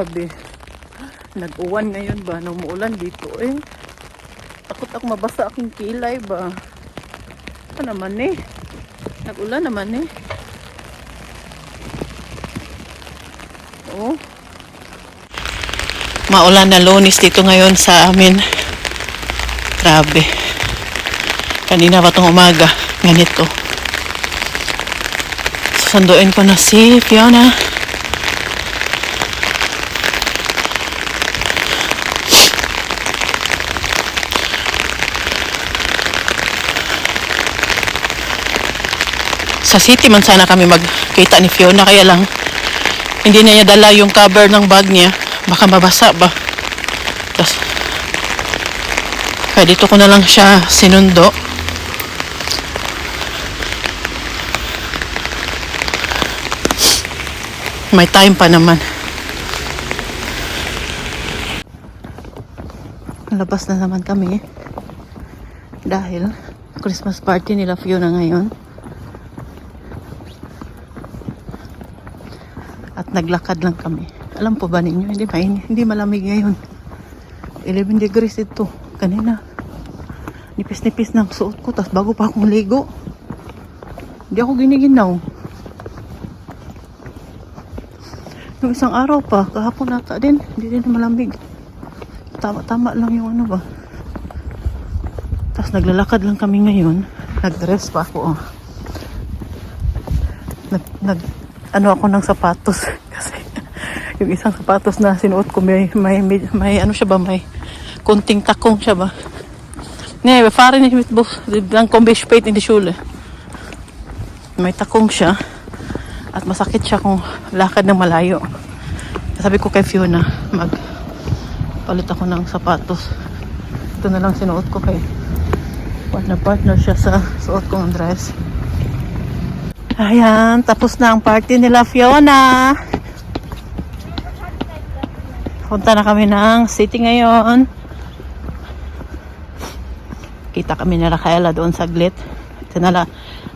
Grabe. Nag-uwan ngayon ba? Nung umuulan dito eh. Takot ako mabasa aking kilay ba? Ano naman eh? Nag-ulan naman eh. Oh. Maulan na Lunes dito ngayon sa amin. Grabe. Kanina pa itong umaga. Ganito. Susunduin ko na si Fiona. Sa city man sana kami magkita ni Fiona, kaya lang hindi na niya dala yung cover ng bag niya, baka mabasa ba. Tapos kaya dito ko na lang siya sinundo. May time pa naman. Labas na naman kami dahil Christmas party nila Fiona ngayon. At naglakad lang kami. Alam po ba ninyo, hindi malamig ngayon. 11 degrees ito. Kanina. Nipis-nipis ng suot ko. Tapos bago pa akong ligo. Hindi ako giniginaw. Yung isang araw pa, kahapon nata din. Hindi din malamig. Tama-tama lang yung ano ba. Tapos naglalakad lang kami ngayon. Nag-dress pa ako. Ano ako ng sapatos kasi yung isang sapatos na sinuot ko may ano siya ba, may kunting takong siya ba. Nej, vi farin inte mitt buss. Den kom bispet in i skole. May takong siya at masakit siya kung lakad ng malayo. Sabi ko kay Fiona, magpalit ako ng sapatos. Ito na lang sinuot ko kay partner siya sa suot kong dress. Ayan, tapos na ang party nila Fiona. Punta na kami ng city ngayon. Kita kami ni Raquela doon saglit.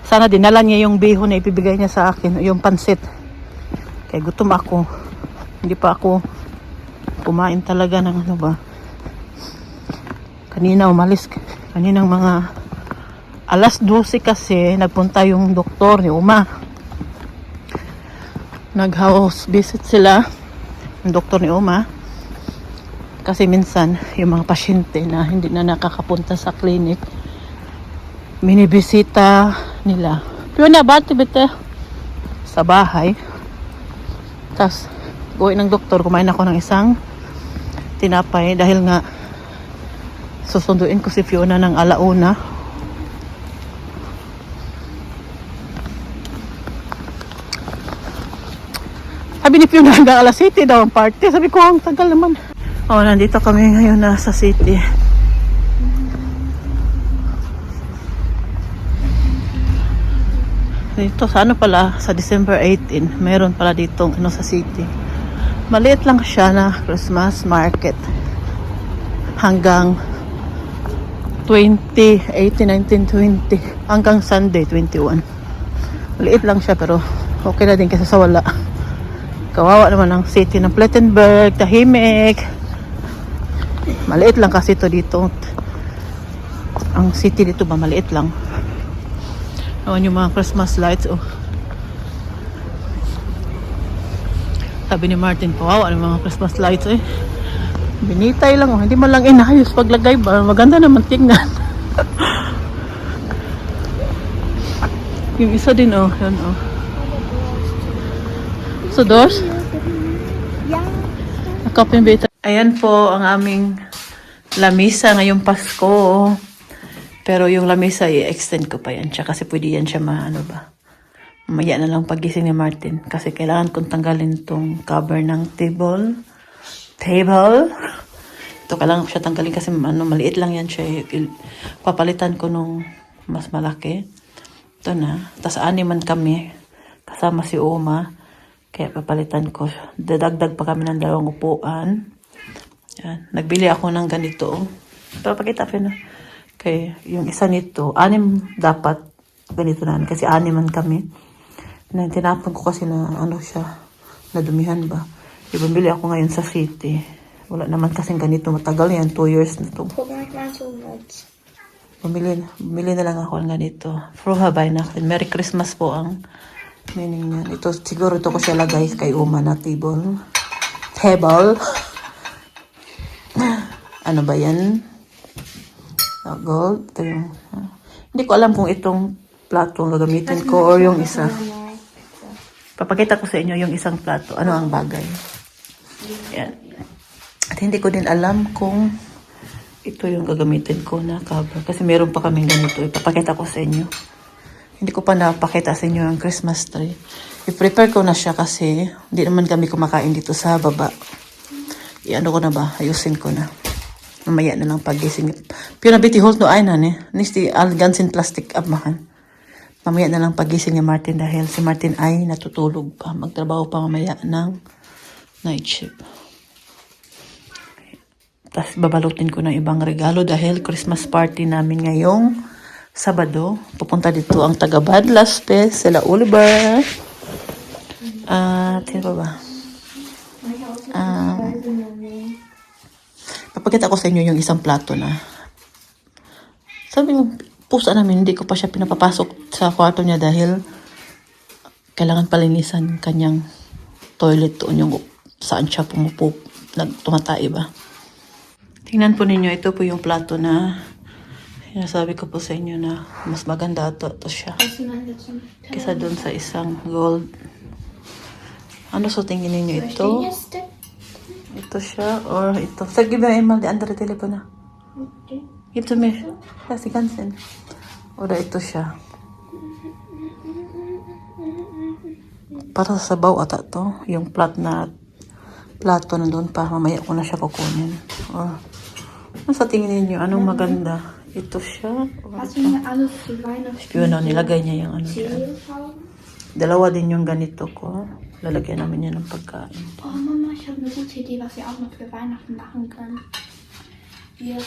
Sana dinala niya yung bihon na ipibigay niya sa akin, yung pansit. Kaya gutom ako. Hindi pa ako kumain talaga ng ano ba. Kanina umalis. Kaninang mga alas 12 kasi nagpunta yung doktor ni Uma. Nag-house visit sila yung doktor ni Uma. Kasi minsan yung mga pasyente na hindi na nakakapunta sa clinic, minibisita nila. Pero nabati bete sa bahay. Tapos uwi ng doktor, kumain ako ng isang tinapay dahil nga susunduin ko si Fiona ng alauna. Sabi ni Fiona hanggang alas 7 daw ang party. Sabi ko, ang tagal naman. Oh, nandito kami ngayon na sa city. Dito sa ano pala, sa December 18, mayroon pala ditong ano sa city. Maliit lang siya na Christmas market. Hanggang 20, 18, 19, 20. Hanggang Sunday, 21. Maliit lang siya pero okay na din kasi sa wala. Kawawa naman ang city ng Plettenberg, tahimik. Maliit lang kasi ito dito. Ang city dito ba maliit lang. Awan yung mga Christmas lights. Oh. Sabi ni Martin, kawawa ng mga Christmas lights eh. Binitay lang oh. Hindi man lang inayos paglagay ba. Maganda naman tingnan. Yung isa din oh. Yan oh. So, dos? Ayan po ang aming lamisa ngayong Pasko. Pero yung lamisa, i-extend ko pa yan siya. Kasi pwede yan siya ano ba. Mamaya na lang pagising ni Martin. Kasi kailangan kong tanggalin itong cover ng table. Ito kailangan ko siya tanggalin kasi maliit lang yan siya. Papalitan ko nung mas malaki. Ito na. Tapos animan kami. Kasama si Uma. Kaya papalitan ko. Dadagdag pa kami ng 2 upuan. Yan. Nagbili ako ng ganito. Pero pakita pa na. Kaya yung isa nito, 6 dapat. Ganito na. Kasi 6 man kami. Tinapon ko kasi na ano siya. Nadumihan ba. Bumili ako ngayon sa city. Wala naman kasing ganito. Matagal yan. 2 years na to. Guck mal, ich meine so weit. Bumili na lang ako ng ganito. Froha Weihnachten. Merry Christmas po ang meaning niya. Ito, siguro ito ko siya lagay kay Uma na table. Ano ba yan? Gold. Ito yung, hindi ko alam kung itong plato ang gagamitin ko or yung isa. Papakita ko sa inyo yung isang plato. Ano ang bagay. Yan. At hindi ko din alam kung ito yung gagamitin ko na cover. Kasi meron pa kaming ganito. Ipapakita ko sa inyo. Hindi ko pa napakita sa inyo ang Christmas tree. I-prepare ko na siya kasi hindi naman kami kumakain dito sa baba. I-ano ko na ba? Ayusin ko na. Mamaya na lang pagising. Pero nabiti hold no ay na ni. Nisti algansin plastic abmahan. Mamaya na lang pagising ni Martin dahil si Martin ay natutulog pa. Magtrabaho pa mamaya ng night shift. Tapos babalutin ko ng ibang regalo dahil Christmas party namin ngayong Sabado. Pupunta dito ang taga Badlas Pe, sila Oliver. At sino ba? Papakita ko sa inyo yung isang plato na. Sabi yung pusa namin, hindi ko pa siya pinapapasok sa kwarto niya dahil kailangan palinisan kanyang toilet doon yung saan siya tumatay ba. Tingnan po ninyo, ito po yung plato na sinasabi ko po sa inyo na mas maganda ito siya kaysa doon sa isang gold. Ano so tingin ninyo ito? Ito siya or ito? Sag, give me email the under telephone na. Give to me. Kasi gansen. O da ito siya. Para sa sabaw ata to. Yung plato na doon pa. Mamaya ko na siya kukunin. Or, ano sa tingin ninyo? Anong maganda? Ito siya? Hast du mir alles zu Weihnachten? Yun, nilagay niya yung ano dyan. Dalawa din yung ganito ko. Lalagyan namin yan ng pagkain. Oh Mama, ich habe eine gute Idee, was wir auch noch für Weihnachten machen können. Wir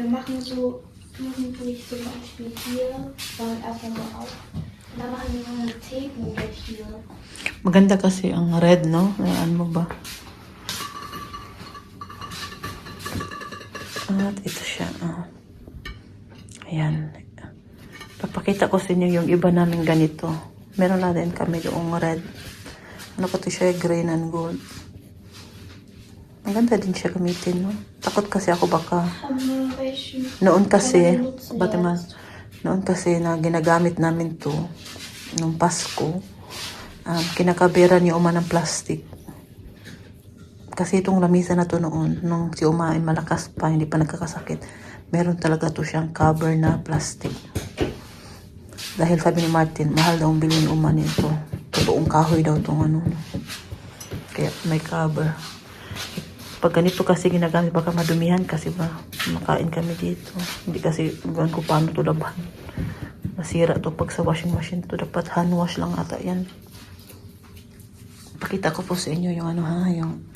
machen so irgendwie zum Beispiel hier, erstmal so auf. Und dann machen wir so eine Teebude hier. Maganda kasi ang red, no? Ano mo ba? At ito siya. Ayan. Papakita ko sa inyo yung iba namin ganito. Meron na din kami yung red. Ano ko ito siya? Green and gold. Maganda din siya gamitin, no? Takot kasi ako baka. Noon kasi na ginagamit namin to nung Pasko. Kinakabera ni Uma ng plastic. Kasi itong lamisa na to noon, nung si Uma ay malakas pa, hindi pa nagkakasakit, meron talaga to siyang cover na plastic. Dahil sabi ni Martin, mahal daw ang bilhin Uma nito. Totoong kahoy daw itong ano. Kaya may cover. Pag ganito kasi ginagamit, baka madumihan kasi ba, makain kami dito. Hindi kasi, gawin ko paano ito laban. Masira to pag sa washing machine to. Dapat hand wash lang ata yan. Pakita ko po sa inyo yung ano ha, yung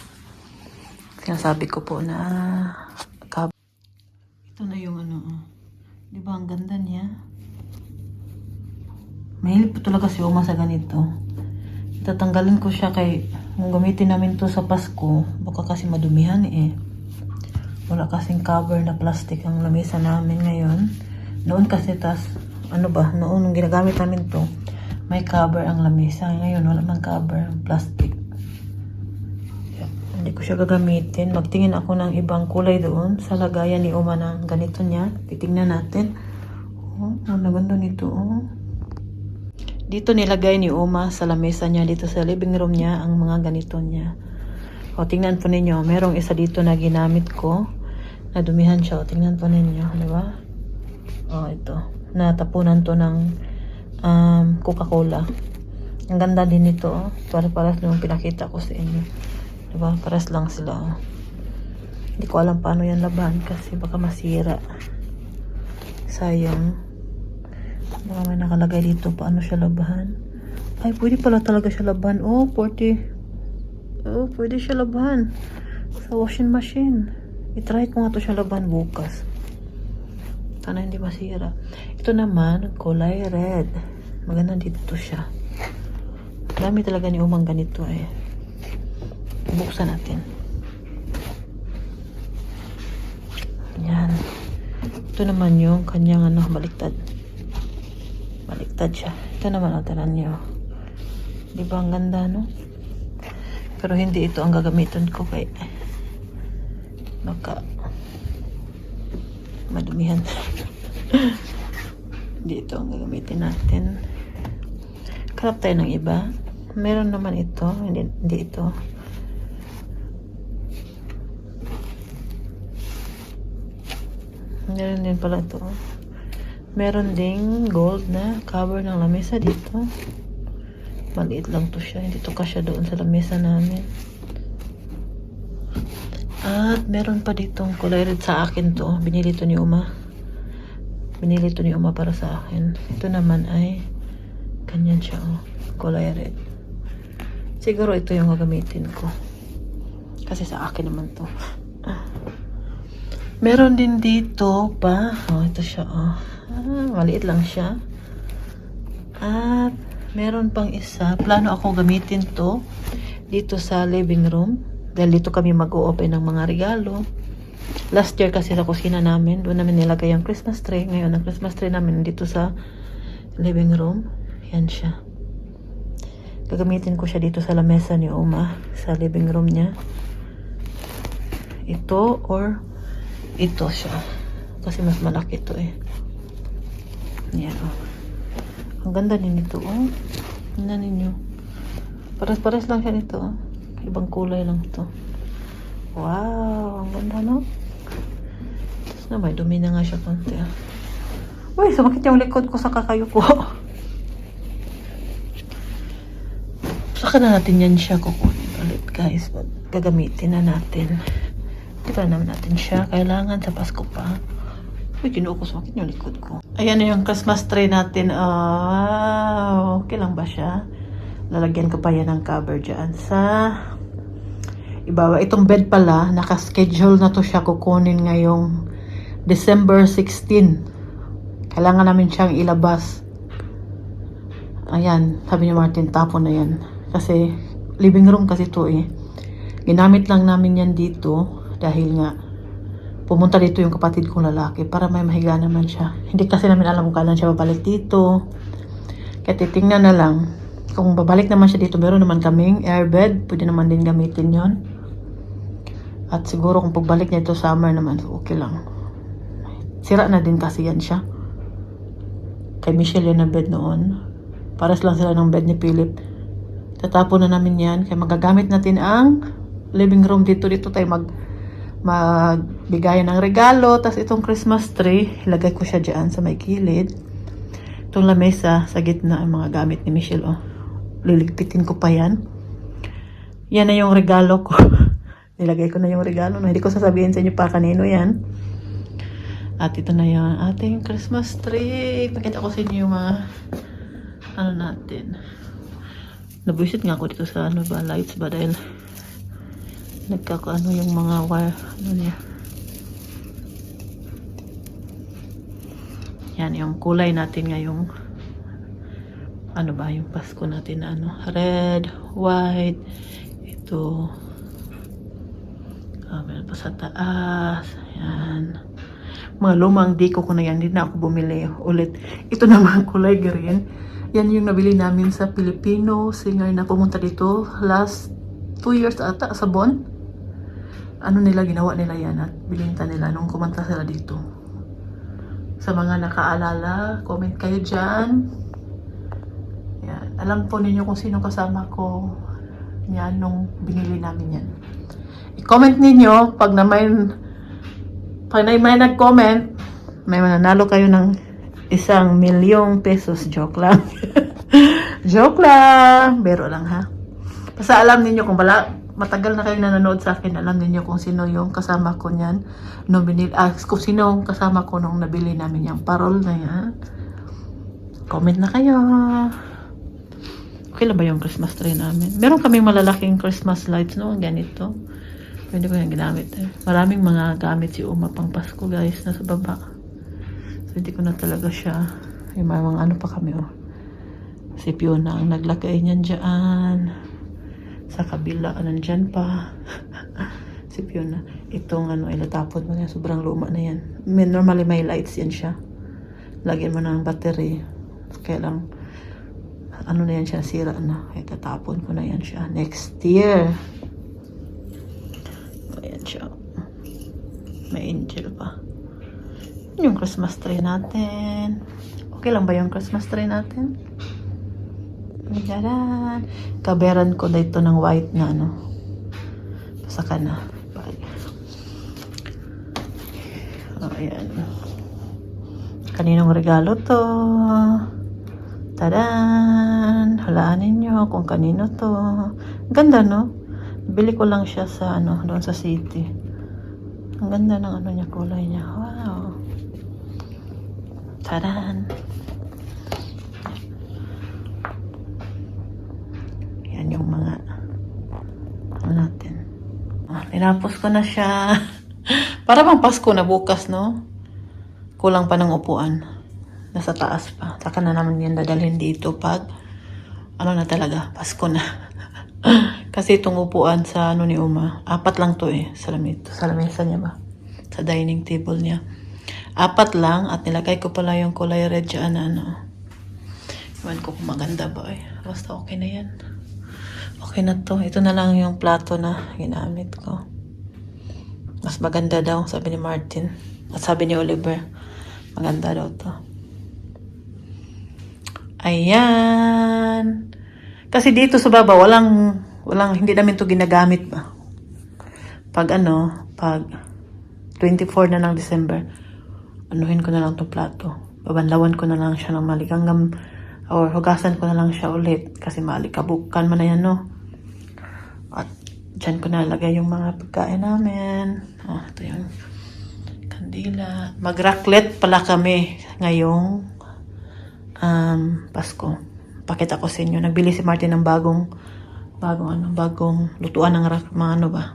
sinasabi ko po na cover. Ito na yung ano, di ba ang ganda niya? Mahilig po talaga si Uma sa ganito. Tatanggalin ko siya kay kung gamitin namin to sa Pasko, baka kasi madumihan eh. Wala kasing cover na plastic ang lamesa namin ngayon. Noon kasi noon nung ginagamit namin to, may cover ang lamesa. Ngayon wala man cover, plastic. Hindi ko siya gagamitin. Magtingin ako ng ibang kulay doon sa lagayan ni Uma ng ganito niya. Titingnan natin. Oh, ang ganda nito oh. Dito nilagay ni Uma sa lamesa niya, dito sa living room niya, ang mga ganito niya. O, tingnan po ninyo. Merong isa dito na ginamit ko. Nadumihan siya. O, tingnan po ninyo. Di ba? O, ito. Natapunan to ng Coca-Cola. Ang ganda din nito. O. Paras lang pinakita ko sa inyo. Di ba? Paras lang sila. O. Hindi ko alam paano yan laban kasi baka masira. Sayang. Baka may nakalagay dito paano siya labahan. Ay, pwede pala talaga siya labahan. Oh, pwede siya labahan sa washing machine. I-try ko nga to siya labahan bukas. Sana hindi masira. Ito naman, kulay red. Maganda dito siya. Dami talaga ni Umang ganito eh. Buksan natin. Yan. Ito naman yung kanyang ano, baliktad. Baliktad siya. Ito naman, tanan nyo. Di ba ang ganda, no? Pero hindi ito ang gagamitin ko kay baka madumihan. Hindi ito ang gagamitin natin. Kalap tayo ng iba. Meron naman ito. Hindi ito. Meron din pala ito. Meron ding gold na cover ng lamesa dito. Maliit lang to siya. Hindi to kasya doon sa lamesa namin. At meron pa ditong kulay red sa akin to. Binili to ni Uma. Binili to ni Uma para sa akin. Ito naman ay ganyan siya, oh. Kulay red. Siguro ito yung gagamitin ko. Kasi sa akin naman to. Meron din dito pa. Oh, ito siya, oh. Maliit lang siya. At meron pang isa. Plano ako gamitin to dito sa living room. Dahil dito kami mag-o-open ng mga regalo. Last year kasi sa kusina namin, doon namin nilagay ang Christmas tree. Ngayon, ang Christmas tree namin dito sa living room. Yan siya. Gagamitin ko siya dito sa lamesa ni Uma, sa living room niya. Ito or ito siya. Kasi mas malaki ito eh. Yan, oh. Ang ganda din ito, oh. Tingnan ninyo. Pares-pares lang siya nito, oh. Ibang kulay lang ito. Wow, ang ganda, no? Tapos na, may dumi na nga siya konti, ah. Uy, sumakit yung likod ko sa kakayo ko. Saka na natin yan siya kukunin ulit, guys. Gagamitin na natin. Di ba naman natin siya kailangan sa Pasko pa. Uy, kinuha ko, sumakit yung likod ko. Ayan na yung Christmas tree natin. Okay lang ba siya? Lalagyan ko pa yan ng cover dyan sa ibabaw. Itong bed pala, naka-schedule na to siya kukunin ngayong December 16. Kailangan namin siyang ilabas. Ayan, sabi ni Martin, tapon na yan. Kasi, living room kasi to eh. Ginamit lang namin yan dito dahil nga pumunta dito yung kapatid kong lalaki para may mahiga naman siya. Hindi kasi namin alam kung kailan siya babalik dito. Kaya titingnan na lang. Kung babalik naman siya dito, meron naman kaming airbed. Pwede naman din gamitin yon. At siguro kung pagbalik niya ito summer naman, okay lang. Sira na din kasi yan siya. Kay Michelle yan na bed noon. Pares lang sila ng bed ni Philip. Tatapon na namin yan. Kaya magagamit natin ang living room dito. Dito tayo magbigayan ng regalo. Tapos itong Christmas tree, ilagay ko siya dyan sa may gilid. Itong lamesa sa gitna ang mga gamit ni Michelle, oh. Liligpitin ko pa yan. Yan na yung regalo ko. Nilagay ko na yung regalo. No? Hindi ko sasabihin sa inyo pa kanino yan. At ito na yung ating Christmas tree. Pakita ko sa inyo yung mga ano natin. Nabuisit nga ako dito sa ano ba, lights ba dahil nagkakaano yung mga wire. Ano niya. Yan yung kulay natin ngayong ano ba yung Pasko natin na ano, red, white, ito, meron pa sa taas, ayan, mga lumang diko ko na yan, hindi na ako bumili ulit. Ito naman kulay green, yan yung nabili namin sa Filipino singer na pumunta dito last 2 years ata sa Bon. Ano nila, ginawa nila yan at bilinta nila nung kumanta sila dito. Sa mga nakaalala, comment kayo dyan. Yan. Alam po ninyo kung sino kasama ko yan nung binili namin yan. I-comment ninyo pag may nag-comment, may mananalo kayo ng 1,000,000 pesos. Joke lang. Joke lang. Bero lang, ha. Basta alam ninyo kung matagal na kayo nanonood sa akin, alam ninyo kung sino yung kasama ko niyan nung kung sino yung kasama ko nung nabili namin yung parol na yan. Comment na kayo. Okay lang ba yung Christmas tree namin? Meron kaming malalaking Christmas lights, no? Ganito. Hindi ko yung ginamit eh. Maraming mga gamit si Uma pang Pasko, guys, nasa baba. So, hindi ko na talaga siya. Yung mga ano pa kami, oh. Si Fiona ang naglagay niyan dyan. Sa kabila, nandyan pa. Si Fiona. Itong ano, ilatapon mo na yan. Sobrang luma na yan. Normally may lights yan siya. Lagyan mo ng battery. Kaya lang, ano na yan siya, sira na. Kaya tatapon ko na yan siya. Next year. Ayan siya. May angel pa. Yung Christmas tree natin. Okay lang ba yung Christmas tree natin? Jaran. Kaberan ko dito ng white na ano. Saka na. Oh, ayan. Kaninong regalo to? Tadan! Halaan ninyo kung kanino to. Ganda, no? Bili ko lang siya sa ano, doon sa city. Ang ganda ng ano niya, kulay niya. Wow! Tadan! Yan yung mga ano natin. Tinapos ko na siya. Para bang Pasko na bukas, no? Kulang pa ng upuan. Nasa taas pa. Saka na naman yan dadalhin dito pag ano na talaga, Pasko na. Kasi itong upuan sa ano ni Uma, 4 lang to eh. Sa lamesa niya ba? Sa dining table niya. 4 lang at nilagay ko pala yung kulay red dyan na ano. Iwan ko kung maganda ba eh. Basta okay na yan. Okay na to. Ito na lang yung plato na ginamit ko. Mas maganda daw, sabi ni Martin. At sabi ni Oliver, maganda daw to. Ayan. Kasi dito sa baba, walang, hindi namin to ginagamit ba. Pag 24 na ng December, anuhin ko na lang to plato. Babanlawan ko na lang siya ng maliganggam or hugasan ko na lang siya ulit kasi malikabukan man na yan, no? At dyan ko nalagay yung mga pagkain namin. Ito yung kandila. Mag-raclette pala kami ngayong Pasko. Pakita ko sa inyo. Nagbili si Martin ng bagong lutuan ng mga ano ba.